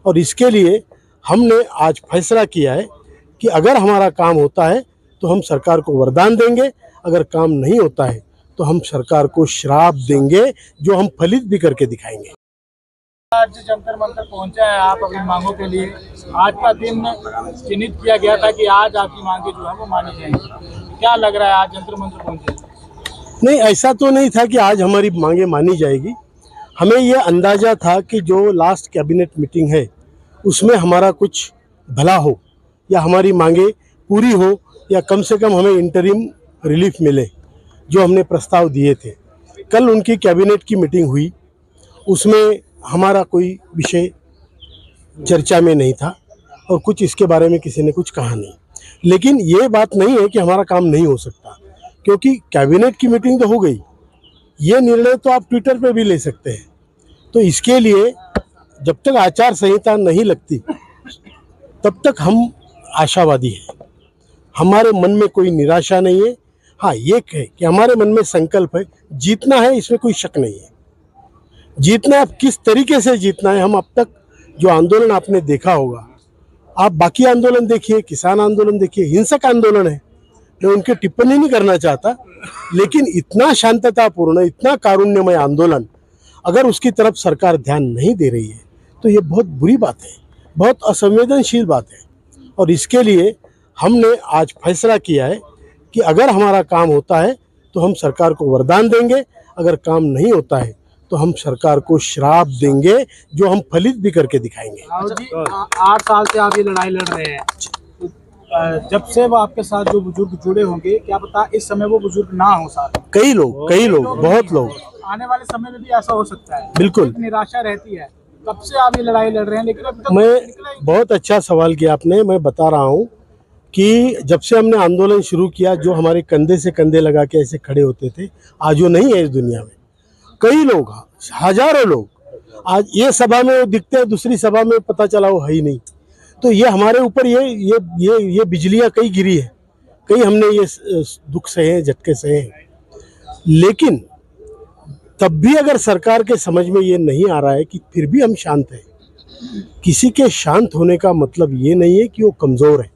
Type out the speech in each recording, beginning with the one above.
और इसके लिए हमने आज फैसला किया है कि अगर हमारा काम होता है तो हम सरकार को वरदान देंगे, अगर काम नहीं होता है तो हम सरकार को श्राप देंगे, जो हम फलित भी करके दिखाएंगे। आज जंतर मंतर पहुंचे हैं आप अपनी मांगों के लिए। आज का दिन चिन्हित किया गया था कि आज आपकी मांगे जो है वो मानी जाएंगी। क्या लग रहा है आज जंतर मंतर पहुंचे? नहीं, ऐसा तो नहीं था कि आज हमारी मांगे मानी जाएगी। हमें ये अंदाज़ा था कि जो लास्ट कैबिनेट मीटिंग है उसमें हमारा कुछ भला हो, या हमारी मांगे पूरी हो, या कम से कम हमें इंटरिम रिलीफ मिले, जो हमने प्रस्ताव दिए थे। कल उनकी कैबिनेट की मीटिंग हुई, उसमें हमारा कोई विषय चर्चा में नहीं था और कुछ इसके बारे में किसी ने कुछ कहा नहीं। लेकिन ये बात नहीं है कि हमारा काम नहीं हो सकता, क्योंकि कैबिनेट की मीटिंग तो हो गई। ये निर्णय तो आप ट्विटर पे भी ले सकते हैं। तो इसके लिए जब तक आचार संहिता नहीं लगती तब तक हम आशावादी हैं। हमारे मन में कोई निराशा नहीं है। हाँ, ये है कि हमारे मन में संकल्प है, जीतना है, इसमें कोई शक नहीं है। जीतना है, किस तरीके से जीतना है। हम अब तक जो आंदोलन आपने देखा होगा, आप बाकी आंदोलन देखिए, किसान आंदोलन देखिए, हिंसक आंदोलन है। मैं उनकी टिप्पणी नहीं करना चाहता, लेकिन इतना शांततापूर्ण, इतना कारुण्यमय आंदोलन, अगर उसकी तरफ सरकार ध्यान नहीं दे रही है तो ये बहुत बुरी बात है, बहुत असंवेदनशील बात है। और इसके लिए हमने आज फैसला किया है कि अगर हमारा काम होता है तो हम सरकार को वरदान देंगे, अगर काम नहीं होता है तो हम सरकार को श्राप देंगे, जो हम फलित भी करके दिखाएंगे। 8 साल से आप ये लड़ाई लड़ रहे हैं। जब से वो आपके साथ जो बुजुर्ग जुड़े होंगे, क्या पता इस समय वो बुजुर्ग ना हो साथ। कई लोग, बहुत लोग। आने वाले समय में भी ऐसा हो सकता है। बिल्कुल निराशा रहती है। कब से आप ये लड़ाई लड़ रहे हैं, लेकिन अभी तक मैं बहुत अच्छा सवाल किया आपने। मैं बता रहा हूँ कि जब से हमने आंदोलन शुरू किया, जो हमारे कंधे से कंधे लगा के ऐसे खड़े होते थे, आज वो नहीं है इस दुनिया में। कई लोग, हजारों लोग, आज ये सभा में वो दिखते हैं, दूसरी सभा में पता चला वो है ही नहीं। तो ये हमारे ऊपर ये बिजलियां कई गिरी है, कई हमने ये दुख सहे हैं, झटके सहे हैं। लेकिन तब भी अगर सरकार के समझ में ये नहीं आ रहा है कि फिर भी हम शांत हैं। किसी के शांत होने का मतलब ये नहीं है कि वो कमज़ोर है।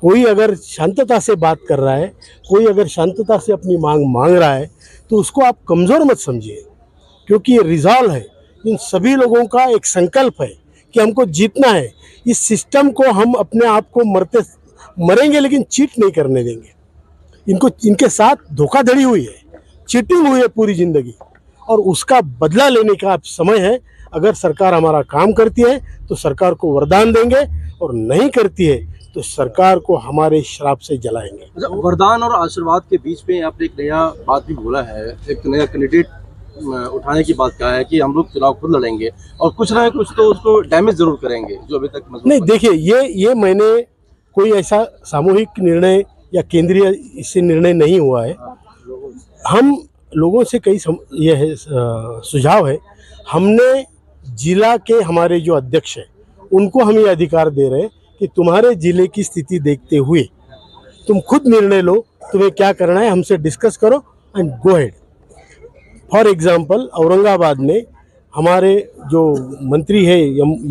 कोई अगर शांतता से बात कर रहा है, कोई अगर शांतता से अपनी मांग रहा है, तो उसको आप कमज़ोर मत समझिए, क्योंकि ये रिजॉल्व है। इन सभी लोगों का एक संकल्प है कि हमको जीतना है। इस सिस्टम को हम अपने आप को मरेंगे लेकिन चीट नहीं करने देंगे। इनके साथ धोखाधड़ी हुई है, चीटिंग हुई है पूरी ज़िंदगी, और उसका बदला लेने का अब समय है। अगर सरकार हमारा काम करती है तो सरकार को वरदान देंगे, और नहीं करती है तो सरकार को हमारे श्राप से जलाएंगे। अच्छा, वरदान और आशीर्वाद के बीच में आपने एक नया बात भी बोला है, एक नया कैंडिडेट उठाने की बात कहा है कि हम लोग चुनाव खुद लड़ेंगे और कुछ ना कुछ तो उसको डैमेज जरूर करेंगे, जो अभी तक नहीं। देखिए, ये मैंने कोई ऐसा सामूहिक निर्णय या केंद्रीय इससे निर्णय नहीं हुआ है। हम लोगों से कई सुझाव है। हमने जिला के हमारे जो अध्यक्ष हैं उनको हम ये अधिकार दे रहे हैं कि तुम्हारे जिले की स्थिति देखते हुए तुम खुद निर्णय लो, तुम्हें क्या करना है, हमसे डिस्कस करो and go ahead. For example, Aurangabad में हमारे जो मंत्री है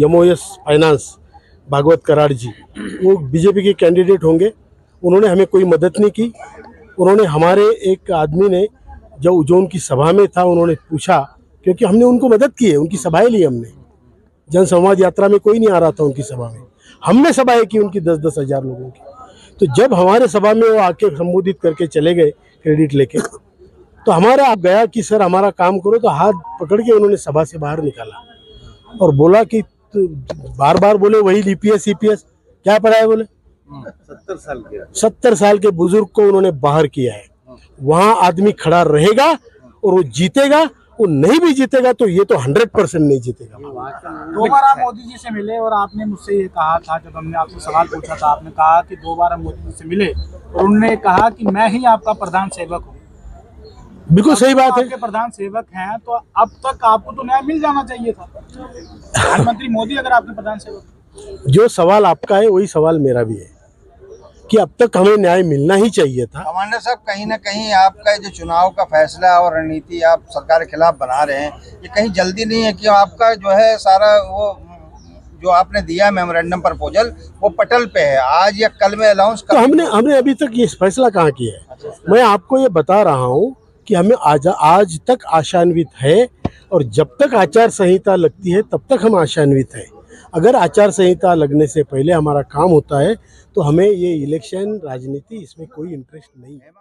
एमओएस फाइनेंस भागवत कराड़ जी, वो बीजेपी के कैंडिडेट होंगे। उन्होंने हमें कोई मदद नहीं की। उन्होंने हमारे एक आदमी ने जो उनकी सभा में था, उन्होंने पूछा, क्योंकि हमने उनको मदद की है, उनकी सभाएं ली हमने। जन संवाद यात्रा में कोई नहीं आ रहा था उनकी सभा में, हमने सभाएं की उनकी 10-10 हज़ार लोगों की। तो जब हमारे सभा में वो आके संबोधित करके चले गए क्रेडिट लेके, तो हमारा आप गया कि सर हमारा काम करो, तो हाथ पकड़ के उन्होंने सभा से बाहर निकाला और बोला कि बार बार बोले वही ईपीएस क्या पढ़ा है, बोले 70 साल के बुजुर्ग को उन्होंने बाहर किया है। वहाँ आदमी खड़ा रहेगा और वो जीतेगा, वो नहीं भी जीतेगा तो ये तो 100% नहीं जीतेगा। 2 बार आप मोदी जी से मिले और आपने मुझसे ये कहा था, जब हमने आपसे सवाल पूछा था, आपने कहा कि 2 बार हम मोदी जी से मिले और उन्होंने कहा कि मैं ही आपका प्रधान सेवक हूँ। बिल्कुल सही बात है। आपके प्रधान सेवक हैं तो अब तक आपको तो न्याय मिल जाना चाहिए था। प्रधानमंत्री मोदी अगर आपके प्रधान सेवक, जो सवाल आपका है वही सवाल मेरा भी है कि अब तक हमें न्याय मिलना ही चाहिए था। कमांडर साहब, कहीं ना कहीं आपका जो चुनाव का फैसला और रणनीति आप सरकार के खिलाफ बना रहे हैं, ये कहीं जल्दी नहीं है कि आपका जो है सारा वो जो आपने दिया मेमोरेंडम प्रपोजल वो पटल पे है, आज या कल में अनाउंस तो हमने अभी तक ये फैसला कहाँ किया है? मैं आपको ये बता रहा हूँ कि हमें आज तक आशान्वित है, और जब तक आचार संहिता लगती है तब तक हम आशान्वित हैं। अगर आचार संहिता लगने से पहले हमारा काम होता है तो हमें ये इलेक्शन राजनीति इसमें कोई इंटरेस्ट नहीं है।